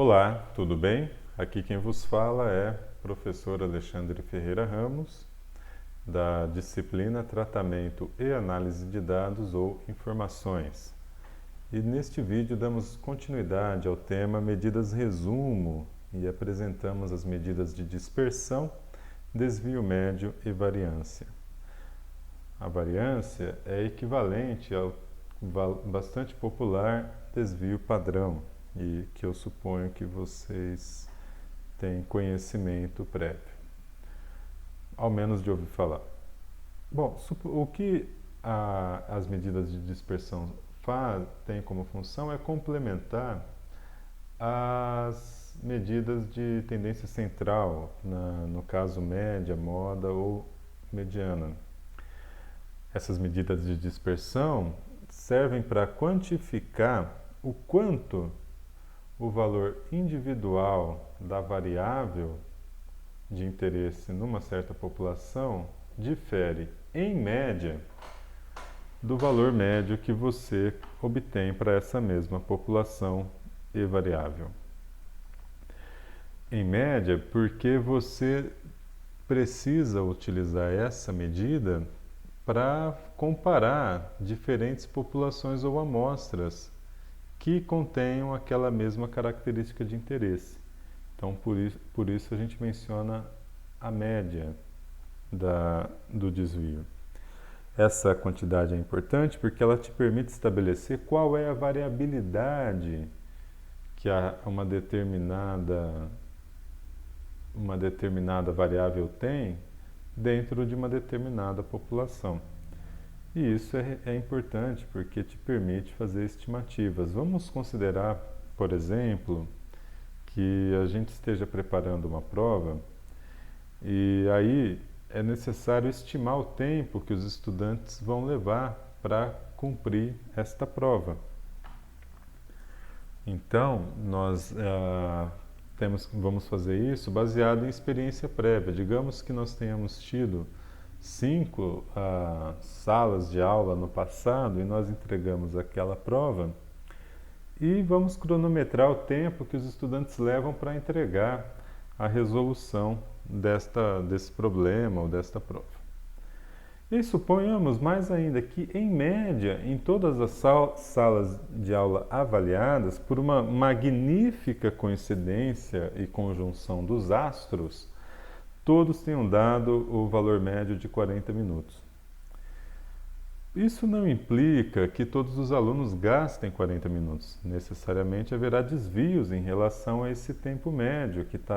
Olá, tudo bem? Aqui quem vos fala é professor Alexandre Ferreira Ramos, da disciplina Tratamento e Análise de Dados ou Informações. E neste vídeo damos continuidade ao tema Medidas Resumo e apresentamos as medidas de dispersão, desvio médio e variância. A variância é equivalente ao bastante popular desvio padrão, e que eu suponho que vocês têm conhecimento prévio, ao menos de ouvir falar. Bom, o que as medidas de dispersão têm como função é complementar as medidas de tendência central, no caso média, moda ou mediana. Essas medidas de dispersão servem para quantificar o quanto o valor individual da variável de interesse numa certa população difere, em média, do valor médio que você obtém para essa mesma população e variável. Em média, porque você precisa utilizar essa medida para comparar diferentes populações ou amostras que contenham aquela mesma característica de interesse. Então, por isso a gente menciona a média do desvio. Essa quantidade é importante porque ela te permite estabelecer qual é a variabilidade que uma determinada variável tem dentro de uma determinada população. E isso é importante porque te permite fazer estimativas. Vamos considerar, por exemplo, que a gente esteja preparando uma prova e aí é necessário estimar o tempo que os estudantes vão levar para cumprir esta prova. Então, nós vamos fazer isso baseado em experiência prévia. Digamos que nós tenhamos tido 5 salas de aula no passado e nós entregamos aquela prova e vamos cronometrar o tempo que os estudantes levam para entregar a resolução desse problema ou desta prova. E suponhamos mais ainda que, em média, em todas as salas de aula avaliadas, por uma magnífica coincidência e conjunção dos astros, todos tenham dado o valor médio de 40 minutos. Isso não implica que todos os alunos gastem 40 minutos. Necessariamente haverá desvios em relação a esse tempo médio, que está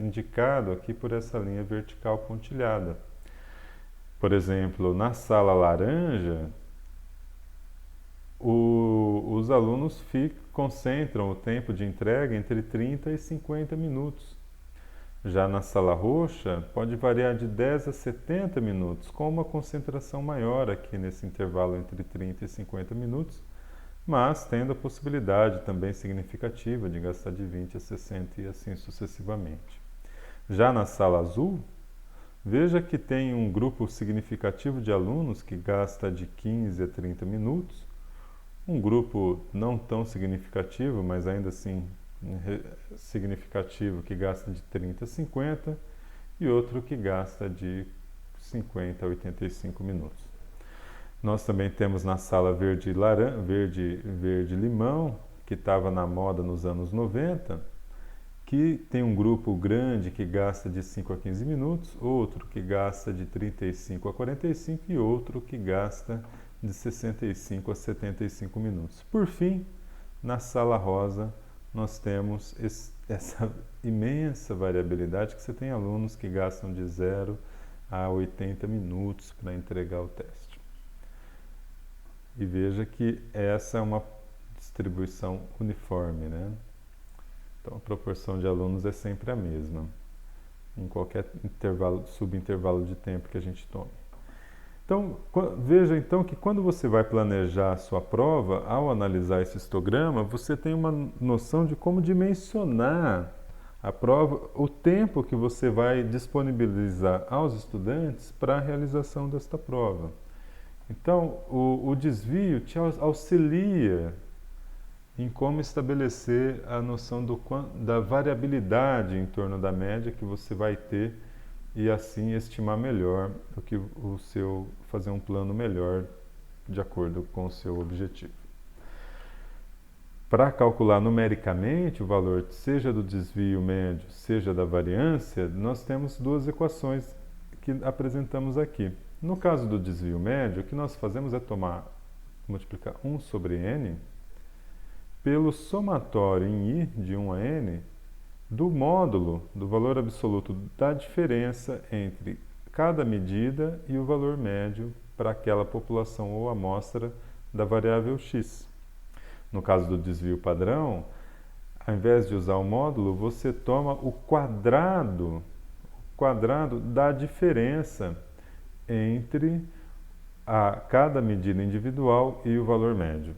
indicado aqui por essa linha vertical pontilhada. Por exemplo, na sala laranja, os alunos concentram o tempo de entrega entre 30 e 50 minutos. Já na sala roxa, pode variar de 10 a 70 minutos, com uma concentração maior aqui nesse intervalo entre 30 e 50 minutos, mas tendo a possibilidade também significativa de gastar de 20 a 60 e assim sucessivamente. Já na sala azul, veja que tem um grupo significativo de alunos que gasta de 15 a 30 minutos, um grupo não tão significativo, mas ainda assim significativo, que gasta de 30 a 50 e outro que gasta de 50 a 85 minutos. Nós também temos na sala verde-limão, que estava na moda nos anos 90, que tem um grupo grande que gasta de 5 a 15 minutos, outro que gasta de 35 a 45 e outro que gasta de 65 a 75 minutos. Por fim, na sala rosa, nós temos essa imensa variabilidade que você tem alunos que gastam de 0 a 80 minutos para entregar o teste. E veja que essa é uma distribuição uniforme, né? Então a proporção de alunos é sempre a mesma, em qualquer subintervalo de tempo que a gente tome. Então, veja então que quando você vai planejar a sua prova, ao analisar esse histograma, você tem uma noção de como dimensionar a prova, o tempo que você vai disponibilizar aos estudantes para a realização desta prova. Então, o desvio te auxilia em como estabelecer a noção da variabilidade em torno da média que você vai ter e assim estimar melhor fazer um plano melhor de acordo com o seu objetivo. Para calcular numericamente o valor, seja do desvio médio, seja da variância, nós temos duas equações que apresentamos aqui. No caso do desvio médio, o que nós fazemos é multiplicar 1 sobre n pelo somatório em i de 1 a n do módulo do valor absoluto da diferença entre cada medida e o valor médio para aquela população ou amostra da variável x. No caso do desvio padrão, ao invés de usar o módulo, você toma o quadrado da diferença entre cada medida individual e o valor médio.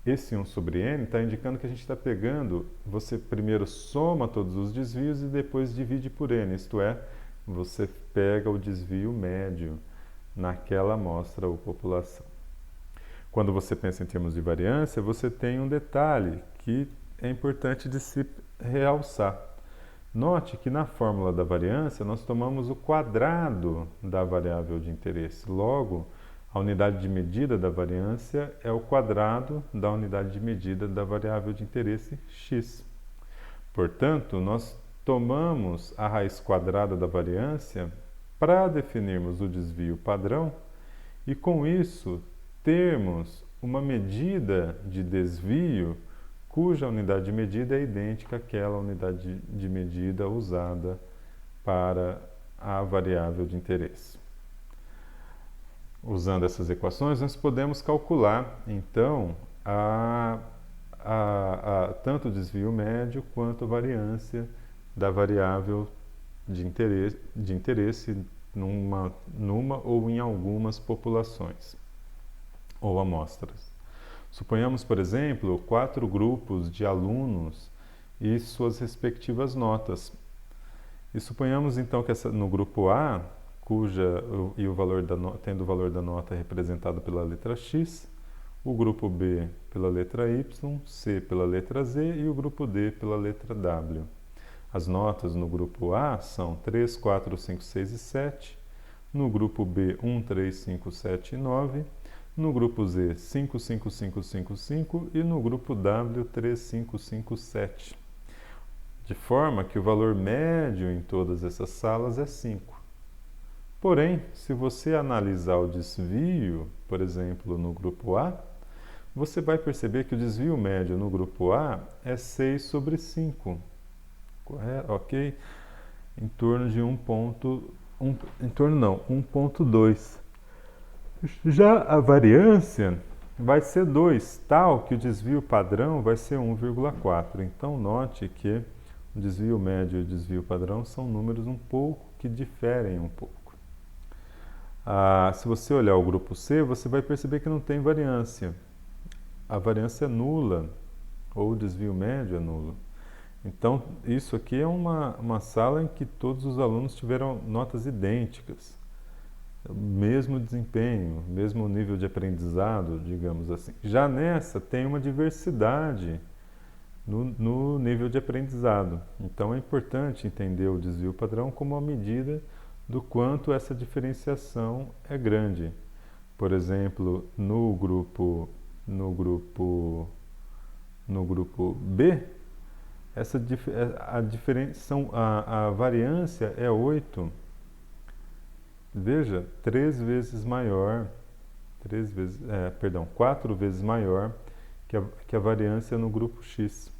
Esse 1 sobre n está indicando que a gente está pegando, você primeiro soma todos os desvios e depois divide por n, isto é, você pega o desvio médio naquela amostra ou população. Quando você pensa em termos de variância, você tem um detalhe que é importante de se realçar. Note que na fórmula da variância nós tomamos o quadrado da variável de interesse. Logo, a unidade de medida da variância é o quadrado da unidade de medida da variável de interesse x. Portanto, nós tomamos a raiz quadrada da variância para definirmos o desvio padrão e, com isso, termos uma medida de desvio cuja unidade de medida é idêntica àquela unidade de medida usada para a variável de interesse. Usando essas equações, nós podemos calcular, então, tanto o desvio médio quanto a variância da variável de interesse numa ou em algumas populações ou amostras. Suponhamos, por exemplo, 4 grupos de alunos e suas respectivas notas. E suponhamos então que no grupo A, tendo o valor da nota representado pela letra X, o grupo B pela letra Y, C pela letra Z e o grupo D pela letra W. As notas no grupo A são 3, 4, 5, 6 e 7, no grupo B 1, 3, 5, 7 e 9, no grupo Z 5, 5, 5, 5, 5 e no grupo W 3, 5, 5, 7. De forma que o valor médio em todas essas salas é 5. Porém, se você analisar o desvio, por exemplo, no grupo A, você vai perceber que o desvio médio no grupo A é 6 sobre 5. Correto? Ok? Em torno de 1.2. Já a variância vai ser 2, tal que o desvio padrão vai ser 1,4. Então, note que o desvio médio e o desvio padrão são números que diferem um pouco. Se você olhar o grupo C, você vai perceber que não tem variância. A variância é nula, ou o desvio médio é nulo. Então, isso aqui é uma sala em que todos os alunos tiveram notas idênticas. Mesmo desempenho, mesmo nível de aprendizado, digamos assim. Já nessa, tem uma diversidade no nível de aprendizado. Então, é importante entender o desvio padrão como uma medida do quanto essa diferenciação é grande. Por exemplo, no grupo B, a variância é 8. Veja, 4 vezes maior que a variância no grupo X.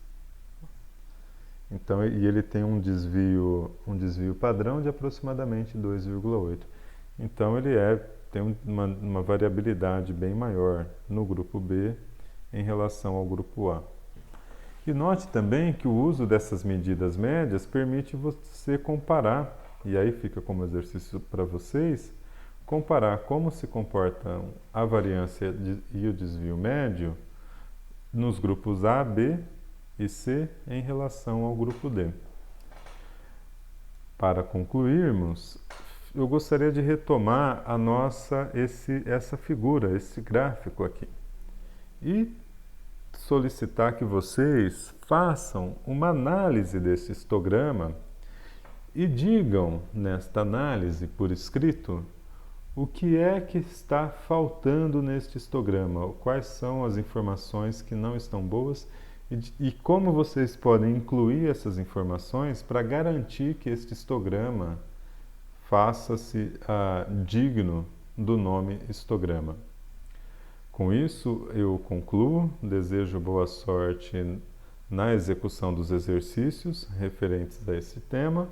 Então, e ele tem um desvio padrão de aproximadamente 2,8. Então, ele tem uma variabilidade bem maior no grupo B em relação ao grupo A. E note também que o uso dessas medidas médias permite você comparar, e aí fica como exercício para vocês, comparar como se comportam a variância e o desvio médio nos grupos A, B e C em relação ao grupo D. Para concluirmos, eu gostaria de retomar essa figura, esse gráfico aqui. E solicitar que vocês façam uma análise desse histograma e digam nesta análise por escrito o que é que está faltando neste histograma, quais são as informações que não estão boas e como vocês podem incluir essas informações para garantir que este histograma faça-se digno do nome histograma. Com isso, eu concluo, desejo boa sorte na execução dos exercícios referentes a esse tema,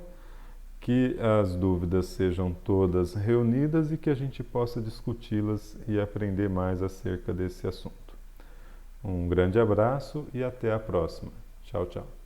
que as dúvidas sejam todas reunidas e que a gente possa discuti-las e aprender mais acerca desse assunto. Um grande abraço e até a próxima. Tchau, tchau.